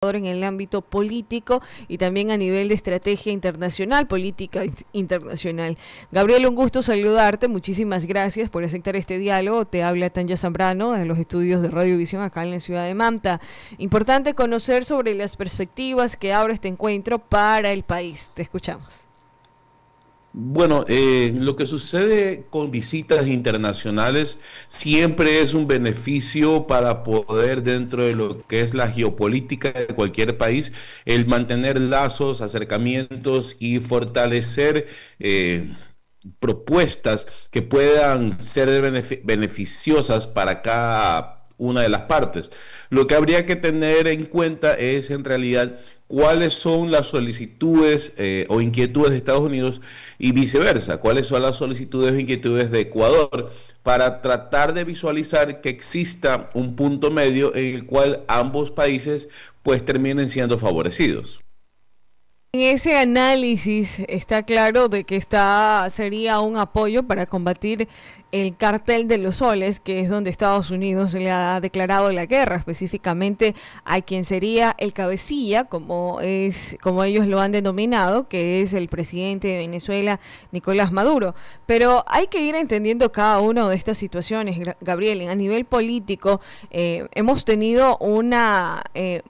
en el ámbito político y también a nivel de estrategia internacional, política internacional. Gabriel, un gusto saludarte, muchísimas gracias por aceptar este diálogo. Te habla Tanya Zambrano de los estudios de Radiovisión acá en la ciudad de Manta. Importante conocer sobre las perspectivas que abre este encuentro para el país. Te escuchamos. Bueno, lo que sucede con visitas internacionales siempre es un beneficio para poder, dentro de lo que es la geopolítica de cualquier país, el mantener lazos, acercamientos y fortalecer propuestas que puedan ser beneficiosas para cada una de las partes. Lo que habría que tener en cuenta es en realidad cuáles son las solicitudes o inquietudes de Estados Unidos y viceversa, cuáles son las solicitudes e inquietudes de Ecuador para tratar de visualizar que exista un punto medio en el cual ambos países pues terminen siendo favorecidos. En ese análisis está claro de que sería un apoyo para combatir el cártel de los soles, que es donde Estados Unidos le ha declarado la guerra, específicamente a quien sería el cabecilla, como ellos lo han denominado, que es el presidente de Venezuela, Nicolás Maduro. Pero hay que ir entendiendo cada una de estas situaciones, Gabriel. A nivel político, hemos tenido en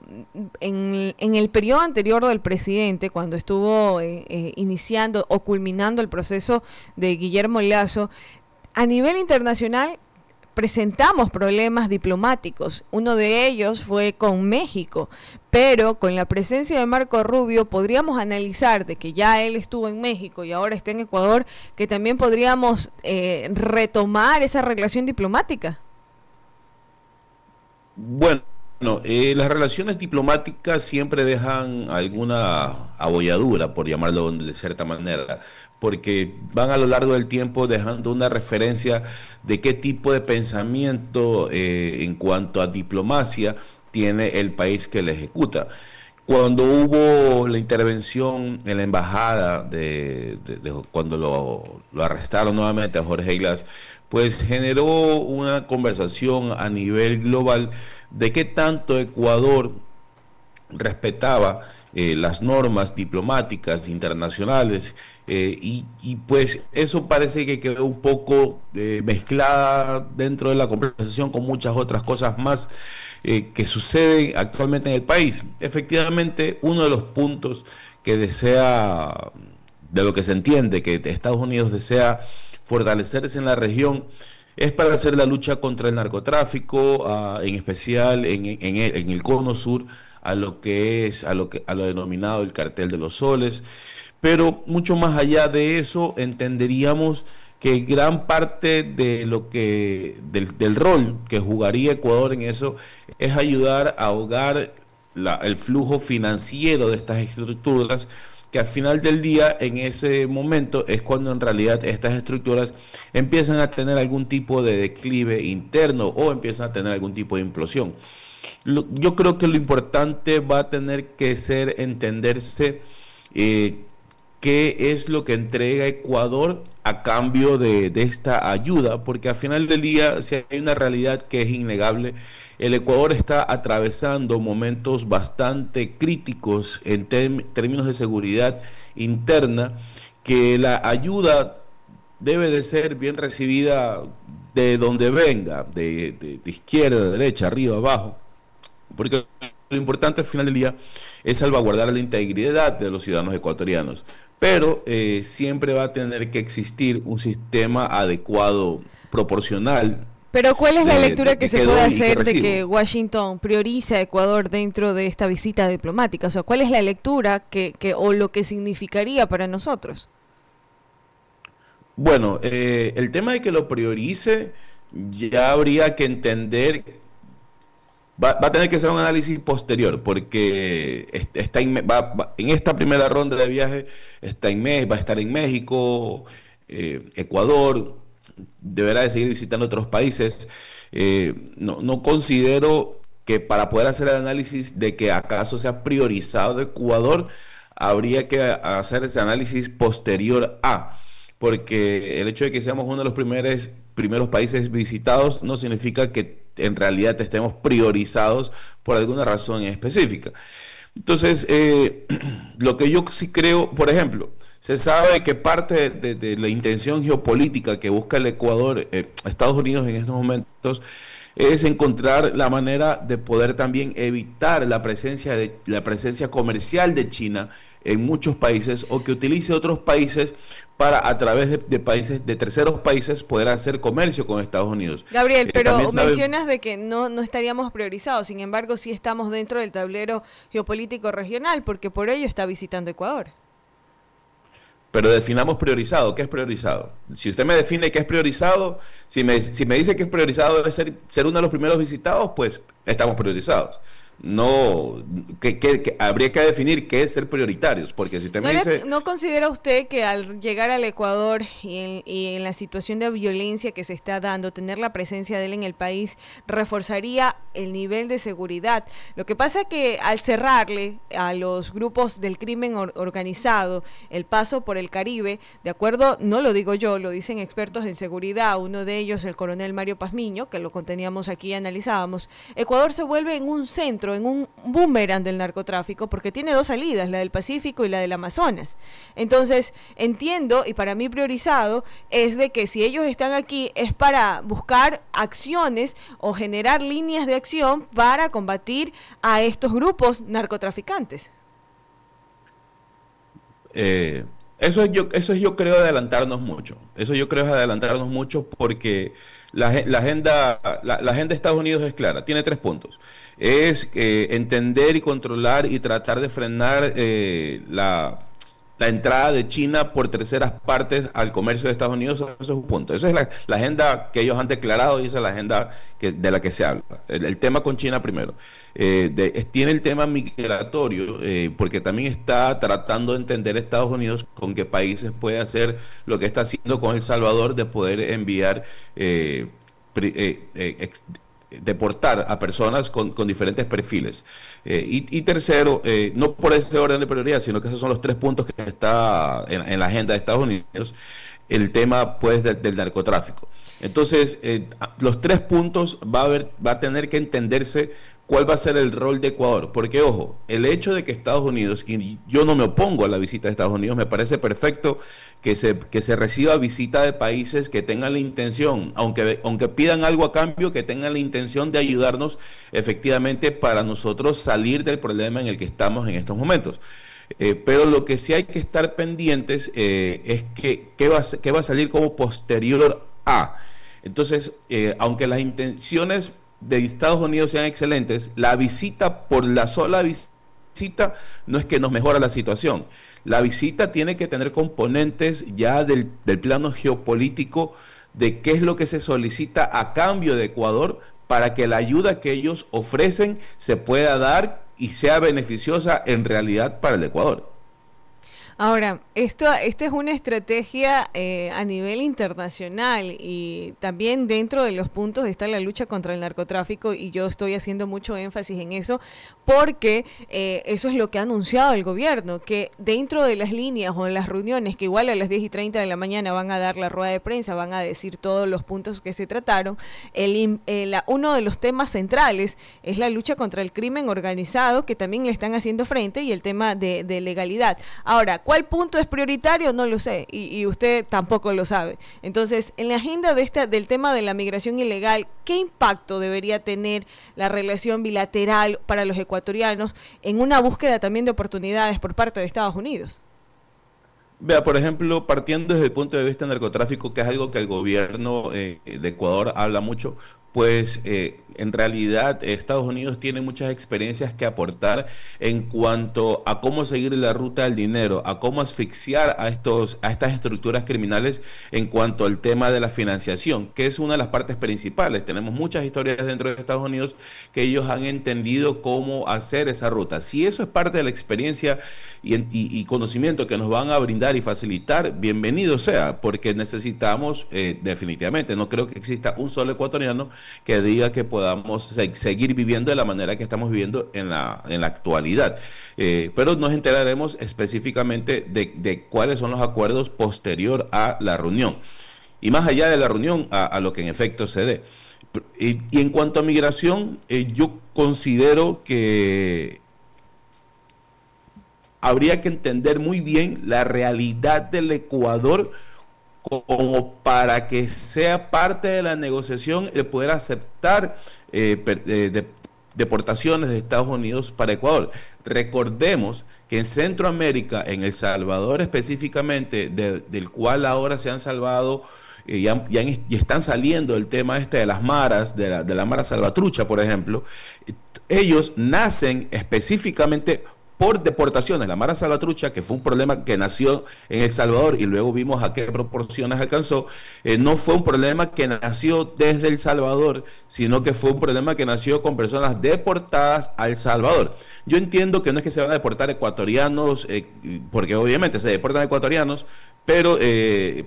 el periodo anterior del presidente, cuando estuvo iniciando o culminando el proceso de Guillermo Lasso, a nivel internacional presentamos problemas diplomáticos. Uno de ellos fue con México, pero con la presencia de Marco Rubio podríamos analizar de que ya él estuvo en México y ahora está en Ecuador, que también podríamos retomar esa relación diplomática. Bueno, las relaciones diplomáticas siempre dejan alguna abolladura, por llamarlo de cierta manera, porque van a lo largo del tiempo dejando una referencia de qué tipo de pensamiento en cuanto a diplomacia tiene el país que la ejecuta. Cuando hubo la intervención en la embajada cuando lo arrestaron nuevamente a Jorge Glass, pues generó una conversación a nivel global de qué tanto Ecuador respetaba las normas diplomáticas internacionales pues eso parece que quedó un poco mezclada dentro de la conversación con muchas otras cosas más que suceden actualmente en el país. Efectivamente, uno de los puntos que desea, de lo que se entiende que Estados Unidos desea fortalecerse en la región, es para hacer la lucha contra el narcotráfico, en especial en el cono sur, a lo denominado el cartel de los soles. Pero mucho más allá de eso, entenderíamos que gran parte de del rol que jugaría Ecuador en eso es ayudar a ahogar el flujo financiero de estas estructuras, que al final del día, en ese momento, es cuando en realidad estas estructuras empiezan a tener algún tipo de declive interno o empiezan a tener algún tipo de implosión. Yo creo que lo importante va a tener que ser entenderse qué es lo que entrega Ecuador a cambio de esta ayuda, porque al final del día, si hay una realidad que es innegable, el Ecuador está atravesando momentos bastante críticos en términos de seguridad interna, que la ayuda debe de ser bien recibida de donde venga, de izquierda, de derecha, arriba, abajo, porque lo importante al final del día es salvaguardar la integridad de los ciudadanos ecuatorianos, pero siempre va a tener que existir un sistema adecuado, proporcional. Pero ¿cuál es la lectura que se puede hacer de recibo. que Washington prioriza a Ecuador dentro de esta visita diplomática? O sea, ¿cuál es la lectura o lo que significaría para nosotros? Bueno, el tema de que lo priorice ya habría que entender. Va a tener que ser un análisis posterior, porque en esta primera ronda de viaje va a estar en México, Ecuador, deberá de seguir visitando otros países. No considero que para poder hacer el análisis de que acaso se ha priorizado Ecuador, habría que hacer ese análisis posterior a. porque el hecho de que seamos uno de los primeros países visitados no significa que en realidad estemos priorizados por alguna razón en específica. Entonces, lo que yo sí creo, por ejemplo, se sabe que parte de la intención geopolítica que busca el Ecuador, Estados Unidos en estos momentos, es encontrar la manera de poder también evitar la presencia comercial de China en muchos países, o que utilice otros países para, a través de países, de terceros países, poder hacer comercio con Estados Unidos. Gabriel, pero También mencionas de que no estaríamos priorizados, sin embargo sí estamos dentro del tablero geopolítico regional, porque por ello está visitando Ecuador. Pero definamos priorizado. ¿Qué es priorizado? Si usted me define qué es priorizado, si me dice que es priorizado de ser uno de los primeros visitados, pues estamos priorizados. No, que habría que definir qué es ser prioritarios, porque si usted me dice... ¿No considera usted que al llegar al Ecuador y en la situación de violencia que se está dando, tener la presencia de él en el país reforzaría el nivel de seguridad? Lo que pasa es que al cerrarle a los grupos del crimen organizado el paso por el Caribe, de acuerdo, no lo digo yo, lo dicen expertos en seguridad, uno de ellos el coronel Mario Pazmiño, que lo conteníamos aquí y analizábamos, Ecuador se vuelve en un centro, en un boomerang del narcotráfico, porque tiene dos salidas, la del Pacífico y la del Amazonas. Entonces, entiendo, y para mí priorizado, es de que si ellos están aquí es para buscar acciones o generar líneas de acción para combatir a estos grupos narcotraficantes. Eso yo creo adelantarnos mucho. Eso yo creo es adelantarnos mucho porque la agenda de Estados Unidos es clara. Tiene 3 puntos. Es entender y controlar y tratar de frenar la entrada de China por terceras partes al comercio de Estados Unidos. Eso es un punto. Esa es la agenda que ellos han declarado, y esa es la agenda de la que se habla. El tema con China primero. Tiene el tema migratorio, porque también está tratando de entender Estados Unidos con qué países puede hacer lo que está haciendo con El Salvador, de poder enviar deportar a personas con diferentes perfiles. Y tercero, no por ese orden de prioridad, sino que esos son los 3 puntos que está en la agenda de Estados Unidos, el tema pues del narcotráfico. Entonces, los 3 puntos va a tener que entenderse cuál va a ser el rol de Ecuador, porque ojo, el hecho de que Estados Unidos, y yo no me opongo a la visita de Estados Unidos, me parece perfecto que se reciba visita de países que tengan la intención, aunque pidan algo a cambio, que tengan la intención de ayudarnos efectivamente para nosotros salir del problema en el que estamos en estos momentos. Pero lo que sí hay que estar pendientes es qué va a salir como posterior a. Entonces, aunque las intenciones de Estados Unidos sean excelentes, la visita, por la sola visita, no es que nos mejora la situación. La visita tiene que tener componentes ya del plano geopolítico, de qué es lo que se solicita a cambio de Ecuador, para que la ayuda que ellos ofrecen se pueda dar y sea beneficiosa en realidad para el Ecuador. Ahora, esta es una estrategia a nivel internacional, y también dentro de los puntos está la lucha contra el narcotráfico, y yo estoy haciendo mucho énfasis en eso porque eso es lo que ha anunciado el gobierno, que dentro de las líneas o en las reuniones, que igual a las 10:30 de la mañana van a dar la rueda de prensa, van a decir todos los puntos que se trataron, uno de los temas centrales es la lucha contra el crimen organizado, que también le están haciendo frente, y el tema de legalidad. Ahora, ¿cuál punto es prioritario? No lo sé, y usted tampoco lo sabe. Entonces, en la agenda del tema de la migración ilegal, ¿qué impacto debería tener la relación bilateral para los ecuatorianos en una búsqueda también de oportunidades por parte de Estados Unidos? Vea, por ejemplo, partiendo desde el punto de vista del narcotráfico, que es algo que el gobierno de Ecuador habla mucho, pues en realidad Estados Unidos tiene muchas experiencias que aportar en cuanto a cómo seguir la ruta del dinero, a cómo asfixiar a estas estructuras criminales en cuanto al tema de la financiación, que es una de las partes principales. Tenemos muchas historias dentro de Estados Unidos que ellos han entendido cómo hacer esa ruta. Si eso es parte de la experiencia y conocimiento que nos van a brindar y facilitar, bienvenido sea, porque necesitamos definitivamente, no creo que exista un solo ecuatoriano que diga que podamos seguir viviendo de la manera que estamos viviendo en la actualidad. Pero nos enteraremos específicamente de cuáles son los acuerdos posterior a la reunión. Y más allá de la reunión, a lo que en efecto se dé. Y en cuanto a migración, yo considero que habría que entender muy bien la realidad del Ecuador como para que sea parte de la negociación el poder aceptar deportaciones de Estados Unidos para Ecuador. Recordemos que en Centroamérica, en El Salvador específicamente, del cual ahora se han salvado y están saliendo el tema este de las maras, de la mara salvatrucha, por ejemplo, ellos nacen específicamente por deportaciones. La mara salvatrucha, que fue un problema que nació en El Salvador y luego vimos a qué proporciones alcanzó, no fue un problema que nació desde El Salvador, sino que fue un problema que nació con personas deportadas a El Salvador. Yo entiendo que no es que se van a deportar ecuatorianos, porque obviamente se deportan ecuatorianos, pero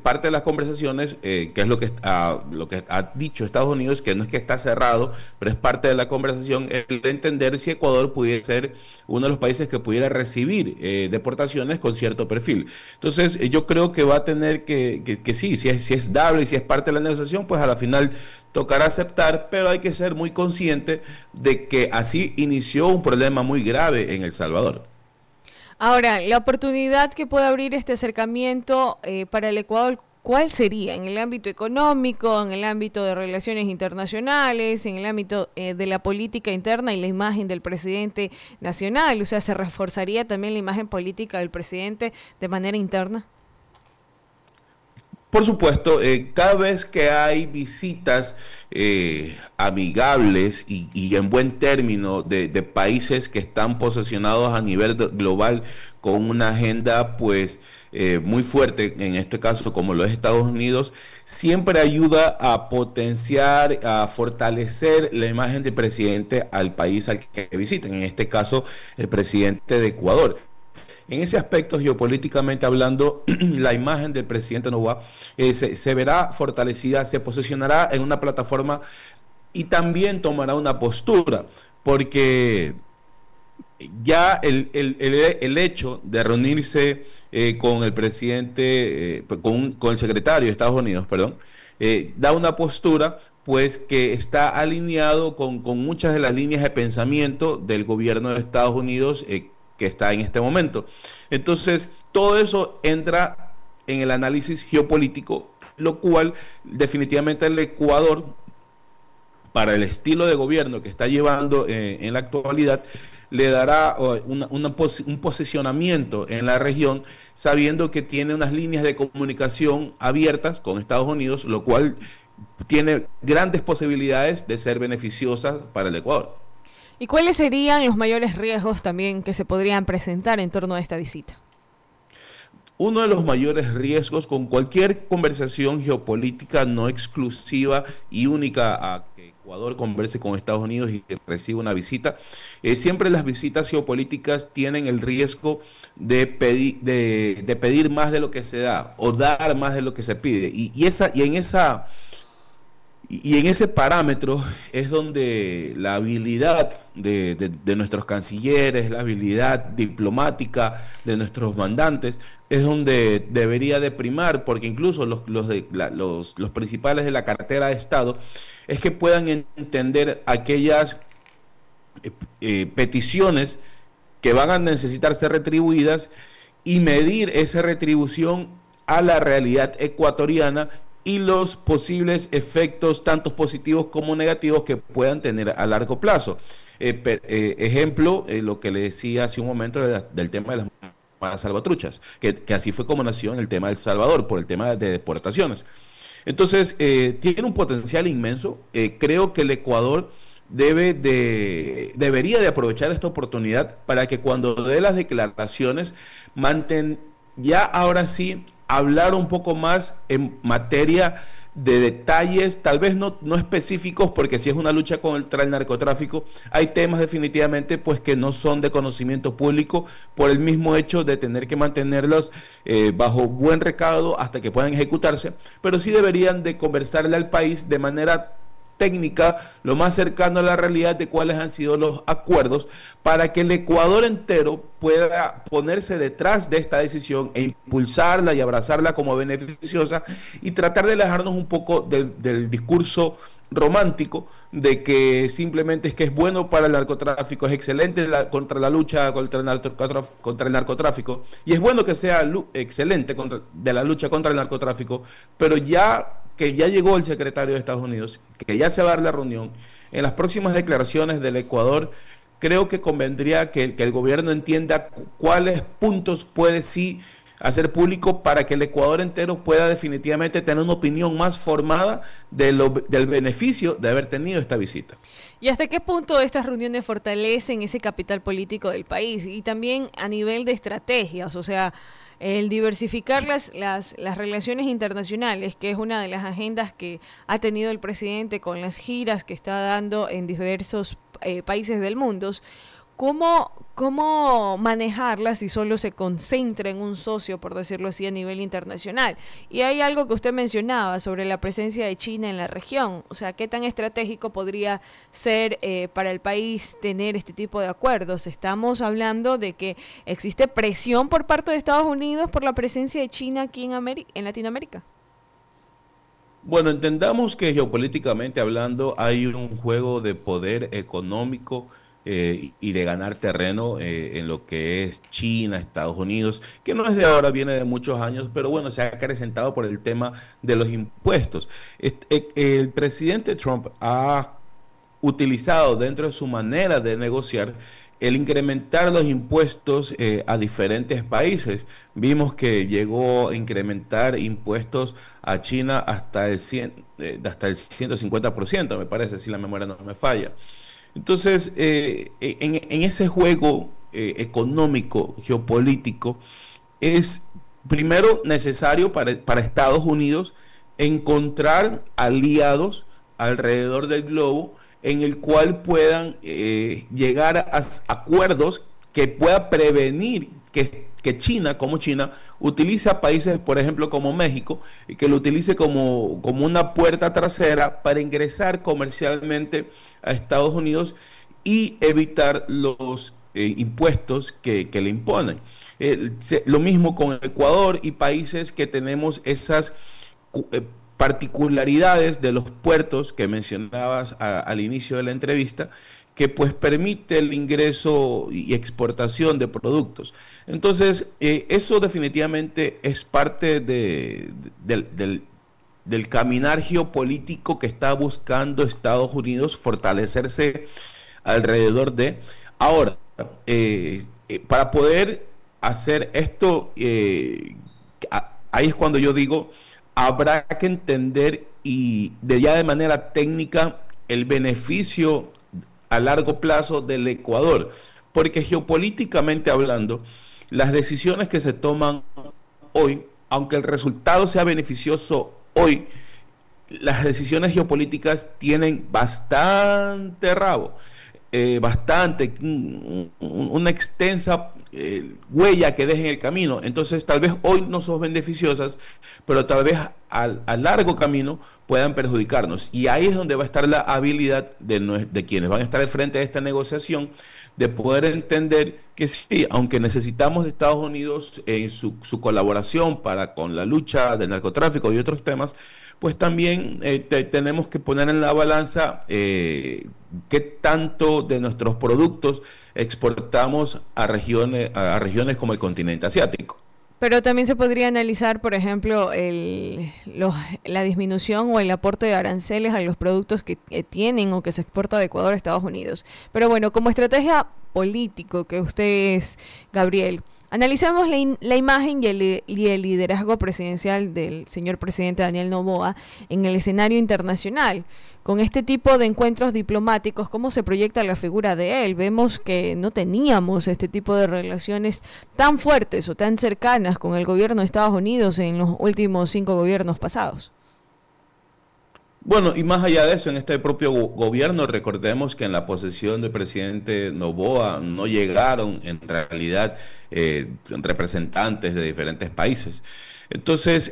parte de las conversaciones, que es lo que ha dicho Estados Unidos, que no es que está cerrado, pero es parte de la conversación, el de entender si Ecuador pudiera ser uno de los países que pudiera recibir deportaciones con cierto perfil. Entonces, yo creo que va a tener que sí, si es dable y si es parte de la negociación, pues a la final tocará aceptar, pero hay que ser muy consciente de que así inició un problema muy grave en El Salvador. Ahora, la oportunidad que puede abrir este acercamiento para el Ecuador, ¿cuál sería? ¿En el ámbito económico, en el ámbito de relaciones internacionales, en el ámbito de la política interna y la imagen del presidente nacional? O sea, ¿se reforzaría también la imagen política del presidente de manera interna? Por supuesto, cada vez que hay visitas amigables y en buen término de países que están posesionados a nivel global con una agenda pues muy fuerte, en este caso como lo es Estados Unidos, siempre ayuda a potenciar, a fortalecer la imagen del presidente al país al que visiten, en este caso el presidente de Ecuador. En ese aspecto, geopolíticamente hablando, la imagen del presidente Noboa se verá fortalecida, se posicionará en una plataforma y también tomará una postura, porque ya el hecho de reunirse con el presidente, con el secretario de Estados Unidos, perdón, da una postura pues que está alineado con muchas de las líneas de pensamiento del gobierno de Estados Unidos, que está en este momento. Entonces, todo eso entra en el análisis geopolítico, lo cual definitivamente el Ecuador, para el estilo de gobierno que está llevando en la actualidad, le dará un posicionamiento en la región, sabiendo que tiene unas líneas de comunicación abiertas con Estados Unidos, lo cual tiene grandes posibilidades de ser beneficiosas para el Ecuador. ¿Y cuáles serían los mayores riesgos también que se podrían presentar en torno a esta visita? Uno de los mayores riesgos con cualquier conversación geopolítica no exclusiva y única a que Ecuador converse con Estados Unidos y que reciba una visita, siempre las visitas geopolíticas tienen el riesgo de pedir más de lo que se da o dar más de lo que se pide. Y en ese parámetro es donde la habilidad de nuestros cancilleres, la habilidad diplomática de nuestros mandantes, es donde debería de primar, porque incluso los principales de la cartera de Estado es que puedan entender aquellas peticiones que van a necesitar ser retribuidas y medir esa retribución a la realidad ecuatoriana y los posibles efectos, tanto positivos como negativos, que puedan tener a largo plazo. Ejemplo, lo que le decía hace un momento del tema de las maras salvatruchas, que así fue como nació en el tema de El Salvador, por el tema de deportaciones. Entonces, tiene un potencial inmenso. Creo que el Ecuador debería de aprovechar esta oportunidad para que cuando dé las declaraciones, ya ahora sí hablar un poco más en materia de detalles, tal vez no específicos, porque si es una lucha contra el narcotráfico, hay temas definitivamente pues que no son de conocimiento público por el mismo hecho de tener que mantenerlos bajo buen recaudo hasta que puedan ejecutarse, pero sí deberían de conversarle al país de manera técnica, lo más cercano a la realidad de cuáles han sido los acuerdos para que el Ecuador entero pueda ponerse detrás de esta decisión e impulsarla y abrazarla como beneficiosa y tratar de alejarnos un poco del discurso romántico de que simplemente es que es bueno para el narcotráfico, es excelente contra la lucha contra el narcotráfico y es bueno que sea excelente de la lucha contra el narcotráfico, pero ya que ya llegó el secretario de Estados Unidos, que ya se va a dar la reunión, en las próximas declaraciones del Ecuador, creo que convendría que el gobierno entienda cuáles puntos puede sí hacer público para que el Ecuador entero pueda definitivamente tener una opinión más formada del beneficio de haber tenido esta visita. ¿Y hasta qué punto estas reuniones fortalecen ese capital político del país? Y también a nivel de estrategias, o sea, el diversificar las relaciones internacionales, que es una de las agendas que ha tenido el presidente con las giras que está dando en diversos países del mundo. ¿Cómo manejarlas si solo se concentra en un socio, por decirlo así, a nivel internacional? Y hay algo que usted mencionaba sobre la presencia de China en la región. O sea, ¿qué tan estratégico podría ser para el país tener este tipo de acuerdos? Estamos hablando de que existe presión por parte de Estados Unidos por la presencia de China aquí en Latinoamérica. Bueno, entendamos que geopolíticamente hablando hay un juego de poder económico y de ganar terreno en lo que es China, Estados Unidos, que no es de ahora, viene de muchos años, pero bueno, se ha acrecentado por el tema de los impuestos. El presidente Trump ha utilizado dentro de su manera de negociar el incrementar los impuestos a diferentes países. Vimos que llegó a incrementar impuestos a China hasta el 150%, me parece, si la memoria no me falla. Entonces, en ese juego económico, geopolítico, es primero necesario para Estados Unidos encontrar aliados alrededor del globo en el cual puedan llegar a acuerdos que pueda prevenir que China, como China, utilice a países, por ejemplo, como México, y que lo utilice como una puerta trasera para ingresar comercialmente a Estados Unidos y evitar los impuestos que le imponen. Lo mismo con Ecuador y países que tenemos esas particularidades de los puertos que mencionabas al inicio de la entrevista, que pues permite el ingreso y exportación de productos. Entonces, eso definitivamente es parte del caminar geopolítico que está buscando Estados Unidos fortalecerse alrededor de. Ahora, para poder hacer esto, ahí es cuando yo digo, habrá que entender ya de manera técnica el beneficio a largo plazo del Ecuador, porque geopolíticamente hablando, las decisiones que se toman hoy, aunque el resultado sea beneficioso hoy, las decisiones geopolíticas tienen bastante rabo, bastante, una extensa huella que deja en el camino. Entonces, tal vez hoy no son beneficiosas, pero tal vez a largo camino puedan perjudicarnos. Y ahí es donde va a estar la habilidad de quienes van a estar al frente de esta negociación, de poder entender que sí, aunque necesitamos de Estados Unidos en su colaboración con la lucha del narcotráfico y otros temas, pues también tenemos que poner en la balanza qué tanto de nuestros productos exportamos a regiones como el continente asiático. Pero también se podría analizar, por ejemplo, la disminución o el aporte de aranceles a los productos que tienen o que se exporta de Ecuador a Estados Unidos. Pero bueno, como estrategia político que usted es, Gabriel, analicemos la imagen y el liderazgo presidencial del señor presidente Daniel Noboa en el escenario internacional. Con este tipo de encuentros diplomáticos, ¿cómo se proyecta la figura de él? Vemos que no teníamos este tipo de relaciones tan fuertes o tan cercanas con el gobierno de Estados Unidos en los últimos 5 gobiernos pasados. Bueno, y más allá de eso, en este propio gobierno, recordemos que en la posesión del presidente Noboa no llegaron en realidad representantes de diferentes países. Entonces,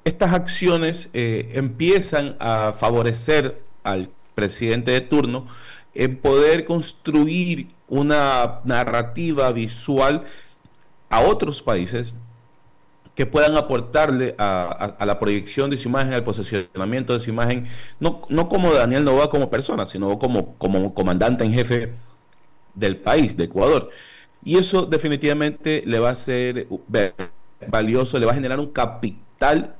estas acciones empiezan a favorecer al presidente de turno en poder construir una narrativa visual a otros países que puedan aportarle a la proyección de su imagen, al posicionamiento de su imagen, no como Daniel Noboa como persona, sino como comandante en jefe del país, de Ecuador. Y eso definitivamente le va a ser valioso, le va a generar un capital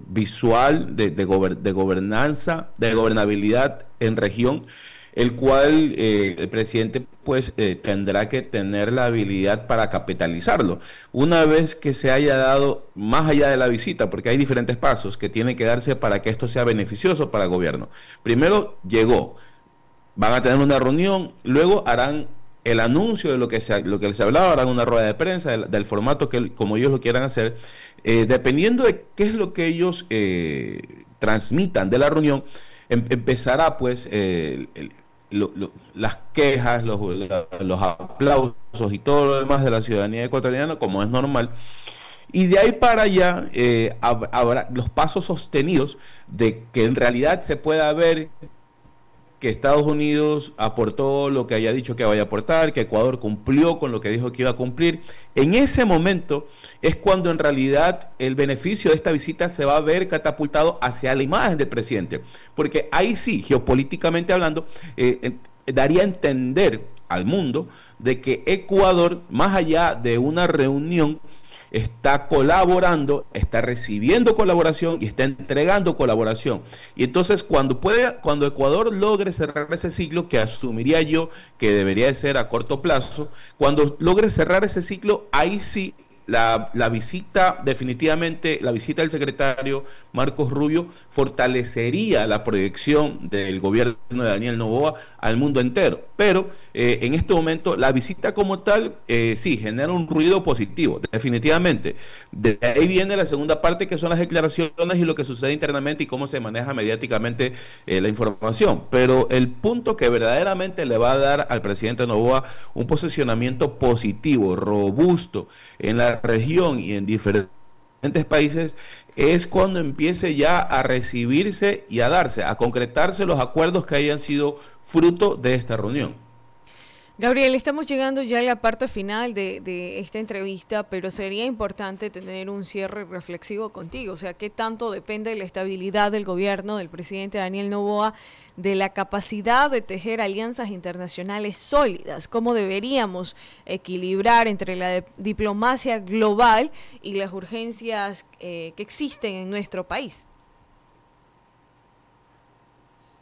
visual de gobernanza, de gobernabilidad en región, el cual el presidente pues tendrá que tener la habilidad para capitalizarlo. Una vez que se haya dado más allá de la visita, porque hay diferentes pasos que tienen que darse para que esto sea beneficioso para el gobierno. Primero llegó, van a tener una reunión, luego harán el anuncio de lo que les hablaba, harán una rueda de prensa del formato como ellos lo quieran hacer, dependiendo de qué es lo que ellos transmitan de la reunión, empezará pues las quejas, los aplausos y todo lo demás de la ciudadanía ecuatoriana, como es normal. Y de ahí para allá habrá los pasos sostenidos de que en realidad se pueda ver que Estados Unidos aportó lo que haya dicho que vaya a aportar, que Ecuador cumplió con lo que dijo que iba a cumplir. En ese momento es cuando en realidad el beneficio de esta visita se va a ver catapultado hacia la imagen del presidente, porque ahí sí, geopolíticamente hablando, daría a entender al mundo de que Ecuador, más allá de una reunión, está colaborando, está recibiendo colaboración y está entregando colaboración. Y entonces cuando Ecuador logre cerrar ese ciclo, que asumiría yo que debería de ser a corto plazo, cuando logre cerrar ese ciclo, ahí sí la visita, definitivamente, la visita del secretario Marcos Rubio fortalecería la proyección del gobierno de Daniel Noboa al mundo entero. Pero en este momento la visita como tal, sí, genera un ruido positivo, definitivamente. De ahí viene la segunda parte, que son las declaraciones y lo que sucede internamente y cómo se maneja mediáticamente la información. Pero el punto que verdaderamente le va a dar al presidente Noboa un posicionamiento positivo, robusto en la región y en diferentes países, es cuando empiece ya a recibirse y a darse, a concretarse los acuerdos que hayan sido fruto de esta reunión. Gabriel, estamos llegando ya a la parte final de esta entrevista, pero sería importante tener un cierre reflexivo contigo. O sea, ¿qué tanto depende de la estabilidad del gobierno del presidente Daniel Noboa, de la capacidad de tejer alianzas internacionales sólidas? ¿Cómo deberíamos equilibrar entre la diplomacia global y las urgencias que existen en nuestro país?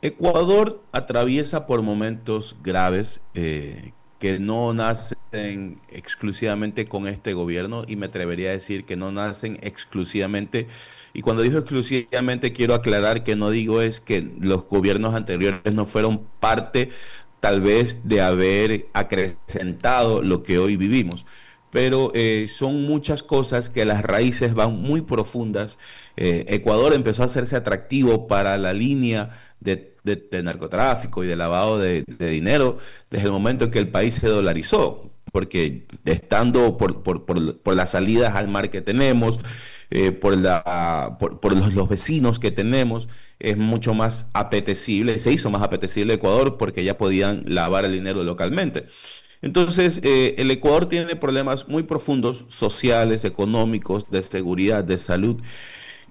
Ecuador atraviesa por momentos graves que no nacen exclusivamente con este gobierno, y me atrevería a decir que no nacen exclusivamente, y cuando digo exclusivamente quiero aclarar que no digo es que los gobiernos anteriores no fueron parte tal vez de haber acrecentado lo que hoy vivimos. Pero son muchas cosas que las raíces van muy profundas. Ecuador empezó a hacerse atractivo para la línea de narcotráfico y de lavado de dinero desde el momento en que el país se dolarizó, porque estando por las salidas al mar que tenemos, por los vecinos que tenemos, es mucho más apetecible, se hizo más apetecible Ecuador porque ya podían lavar el dinero localmente. Entonces, el Ecuador tiene problemas muy profundos, sociales, económicos, de seguridad, de salud,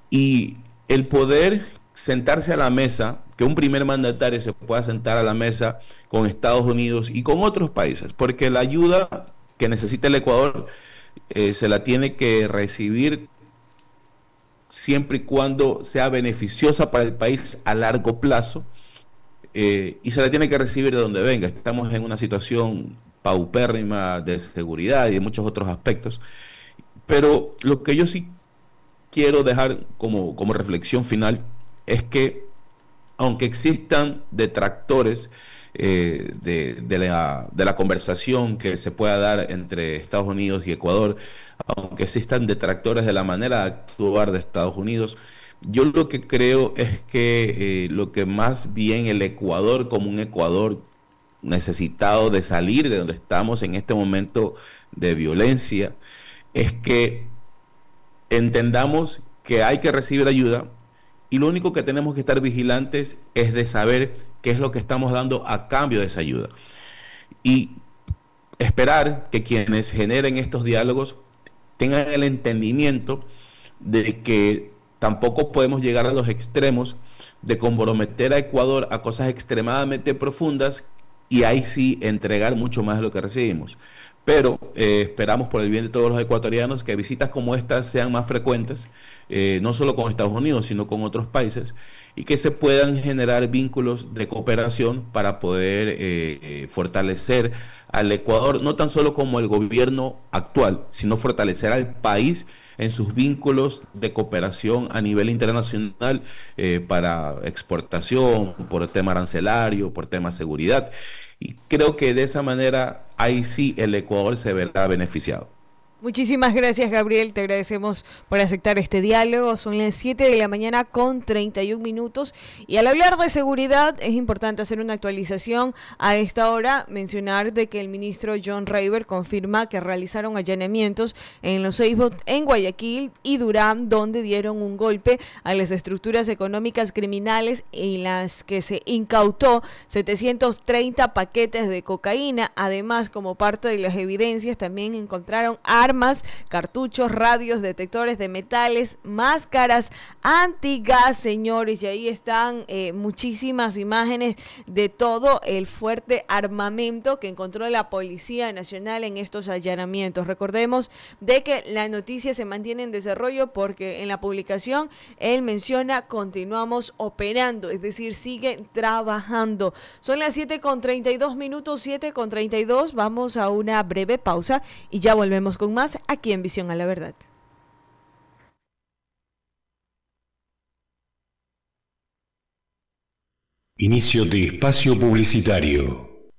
y el poder sentarse a la mesa, que un primer mandatario se pueda sentar a la mesa con Estados Unidos y con otros países, porque la ayuda que necesita el Ecuador se la tiene que recibir siempre y cuando sea beneficiosa para el país a largo plazo, y se la tiene que recibir de donde venga. Estamos en una situación paupérrima de seguridad y de muchos otros aspectos, pero lo que yo sí quiero dejar como reflexión final es que, aunque existan detractores de la conversación que se pueda dar entre Estados Unidos y Ecuador, aunque existan detractores de la manera de actuar de Estados Unidos, yo lo que creo es que lo que más bien el Ecuador, como un Ecuador necesitado de salir de donde estamos en este momento de violencia, es que entendamos que hay que recibir ayuda y lo único que tenemos que estar vigilantes es de saber qué es lo que estamos dando a cambio de esa ayuda. Y esperar que quienes generen estos diálogos tengan el entendimiento de que tampoco podemos llegar a los extremos de comprometer a Ecuador a cosas extremadamente profundas y ahí sí entregar mucho más de lo que recibimos. Pero esperamos por el bien de todos los ecuatorianos que visitas como estas sean más frecuentes, no solo con Estados Unidos, sino con otros países, y que se puedan generar vínculos de cooperación para poder fortalecer al Ecuador, no tan solo como el gobierno actual, sino fortalecer al país en sus vínculos de cooperación a nivel internacional para exportación, por tema arancelario, por tema seguridad. Y creo que de esa manera ahí sí el Ecuador se verá beneficiado. Muchísimas gracias, Gabriel. Te agradecemos por aceptar este diálogo. Son las 7 de la mañana con 31 minutos. Y al hablar de seguridad, es importante hacer una actualización a esta hora. Mencionar de que el ministro John Raiber confirma que realizaron allanamientos en los seis en Guayaquil y Durán, donde dieron un golpe a las estructuras económicas criminales en las que se incautó 730 paquetes de cocaína. Además, como parte de las evidencias, también encontraron armas, cartuchos, radios, detectores de metales, máscaras antigas, señores, y ahí están muchísimas imágenes de todo el fuerte armamento que encontró la Policía Nacional en estos allanamientos. Recordemos de que la noticia se mantiene en desarrollo porque en la publicación él menciona continuamos operando, es decir, siguen trabajando. Son las 7:32 minutos, 7:32, vamos a una breve pausa y ya volvemos con más aquí en Visión a la Verdad. Inicio de espacio publicitario.